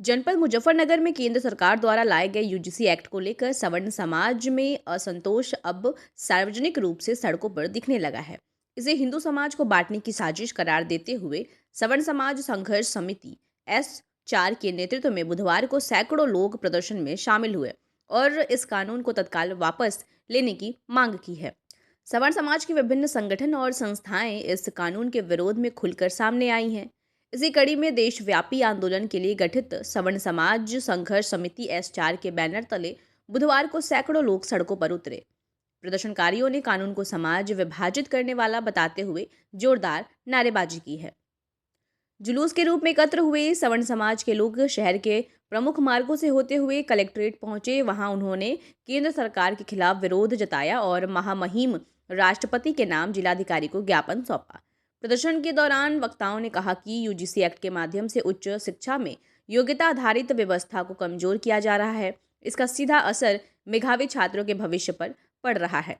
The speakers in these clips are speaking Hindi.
जनपद मुजफ्फरनगर में केंद्र सरकार द्वारा लाए गए यूजीसी एक्ट को लेकर सवर्ण समाज में असंतोष अब सार्वजनिक रूप से सड़कों पर दिखने लगा है। इसे हिंदू समाज को बांटने की साजिश करार देते हुए सवर्ण समाज संघर्ष समिति S4 के नेतृत्व में बुधवार को सैकड़ों लोग प्रदर्शन में शामिल हुए और इस कानून को तत्काल वापस लेने की मांग की है। सवर्ण समाज के विभिन्न संगठन और संस्थाएं इस कानून के विरोध में खुलकर सामने आई हैं। इसी कड़ी में देशव्यापी आंदोलन के लिए गठित सवर्ण समाज संघर्ष समिति S4 के बैनर तले बुधवार को सैकड़ों लोग सड़कों पर उतरे। प्रदर्शनकारियों ने कानून को समाज विभाजित करने वाला बताते हुए जोरदार नारेबाजी की है। जुलूस के रूप में एकत्र हुए सवर्ण समाज के लोग शहर के प्रमुख मार्गों से होते हुए कलेक्ट्रेट पहुंचे। वहां उन्होंने केंद्र सरकार के खिलाफ विरोध जताया और महामहिम राष्ट्रपति के नाम जिलाधिकारी को ज्ञापन सौंपा। प्रदर्शन के दौरान वक्ताओं ने कहा कि यूजीसी एक्ट के माध्यम से उच्च शिक्षा में योग्यता आधारित व्यवस्था को कमजोर किया जा रहा है। इसका सीधा असर मेधावी छात्रों के भविष्य पर पड़ रहा है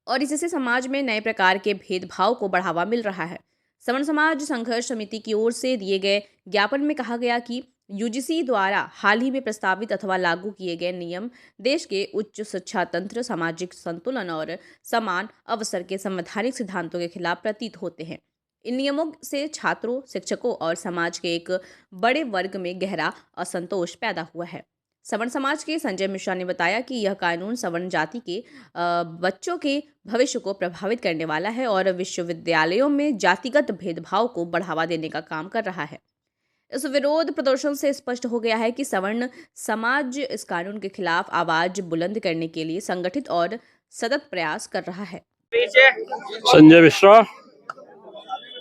और इससे समाज में नए प्रकार के भेदभाव को बढ़ावा मिल रहा है। सवर्ण समाज संघर्ष समिति की ओर से दिए गए ज्ञापन में कहा गया कि यूजीसी द्वारा हाल ही में प्रस्तावित अथवा लागू किए गए नियम देश के उच्च शिक्षा तंत्र, सामाजिक संतुलन और समान अवसर के संवैधानिक सिद्धांतों के खिलाफ प्रतीत होते हैं। इन नियमों से छात्रों, शिक्षकों और समाज के एक बड़े वर्ग में गहरा असंतोष पैदा हुआ है। सवर्ण समाज के संजय मिश्रा ने बताया कि यह कानून सवर्ण जाति के बच्चों के भविष्य को प्रभावित करने वाला है और विश्वविद्यालयों में जातिगत भेदभाव को बढ़ावा देने का काम कर रहा है। इस विरोध प्रदर्शन से स्पष्ट हो गया है कि सवर्ण समाज इस कानून के खिलाफ आवाज बुलंद करने के लिए संगठित और सतत प्रयास कर रहा है। संजय मिश्रा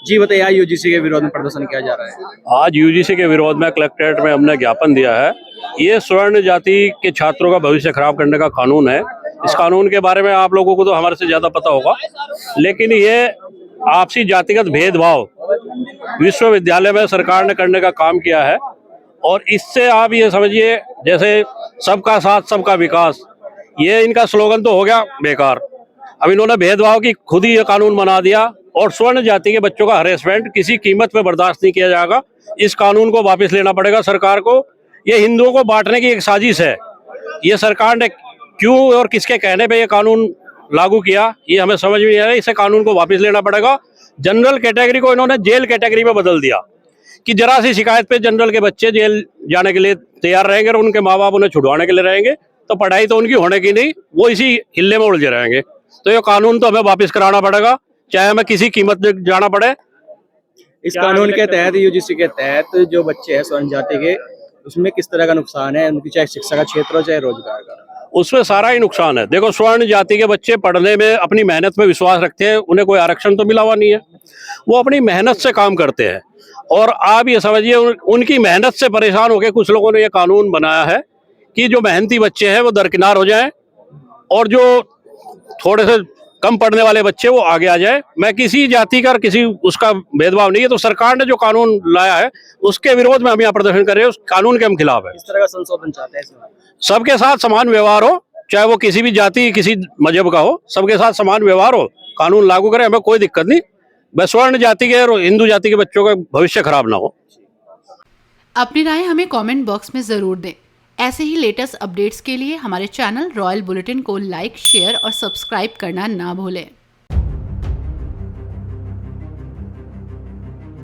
जी बताइए, आज यूजीसी के विरोध में प्रदर्शन किया जा रहा है। आज यूजीसी के विरोध में कलेक्ट्रेट में हमने ज्ञापन दिया है। ये स्वर्ण जाति के छात्रों का भविष्य खराब करने का कानून है। इस कानून के बारे में आप लोगों को तो हमारे से ज्यादा पता होगा, लेकिन ये आपसी जातिगत भेदभाव विश्वविद्यालय में सरकार ने करने का काम किया है और इससे आप ये समझिए जैसे सबका साथ सबका विकास, ये इनका स्लोगन तो हो गया बेकार। अब इन्होंने भेदभाव की खुद ही ये कानून बना दिया और स्वर्ण जाति के बच्चों का हरेसमेंट किसी कीमत पे बर्दाश्त नहीं किया जाएगा। इस कानून को वापस लेना पड़ेगा सरकार को। ये हिंदुओं को बांटने की एक साजिश है। ये सरकार ने क्यों और किसके कहने पे ये कानून लागू किया, ये हमें समझ में नहीं आ रहा है। इसे कानून को वापस लेना पड़ेगा। जनरल कैटेगरी को इन्होंने जेल कैटेगरी में बदल दिया कि जरा सी शिकायत पे जनरल के बच्चे जेल जाने के लिए तैयार रहेंगे और उनके माँ बाप उन्हें छुड़वाने के लिए रहेंगे, तो पढ़ाई तो उनकी होने की नहीं, वो इसी हिल्ले में उलझे रहेंगे। तो ये कानून तो हमें वापस कराना पड़ेगा, चाहे हमें किसी कीमत पे जाना पड़े। इस कानून के तहत, यूजीसी के तहत जो बच्चे हैं स्वर्ण जाति के, उसमें किस तरह का नुकसान है उनकी, चाहे शिक्षा का क्षेत्र हो चाहे रोजगार का? उसमें सारा ही नुकसान है। देखो, स्वर्ण जाति के बच्चे पढ़ने में अपनी मेहनत में विश्वास रखते हैं, उन्हें कोई आरक्षण तो मिला हुआ नहीं है, वो अपनी मेहनत से काम करते हैं और आप ये समझिए उनकी मेहनत से परेशान होकर कुछ लोगों ने ये कानून बनाया है कि जो मेहनती बच्चे हैं वो दरकिनार हो जाएं और जो थोड़े से कम पढ़ने वाले बच्चे वो आगे आ जाए। मैं किसी जाति का किसी उसका भेदभाव नहीं है। तो सरकार ने जो कानून लाया है उसके विरोध में हम यहाँ प्रदर्शन कर रहे हैं, उस कानून के हम खिलाफ है। इस तरह का संशोधन चाहते हैं इसमें? सबके साथ समान व्यवहार हो, चाहे वो किसी भी जाति किसी मजहब का हो, सबके साथ समान व्यवहार हो, कानून लागू करें, हमें कोई दिक्कत नहीं। बस स्वर्ण जाति के और हिंदू जाति के बच्चों का भविष्य खराब ना हो। अपनी राय हमें कमेंट बॉक्स में जरूर दें। ऐसे ही लेटेस्ट अपडेट्स के लिए हमारे चैनल रॉयल बुलेटिन को लाइक, शेयर और सब्सक्राइब करना ना भूलें।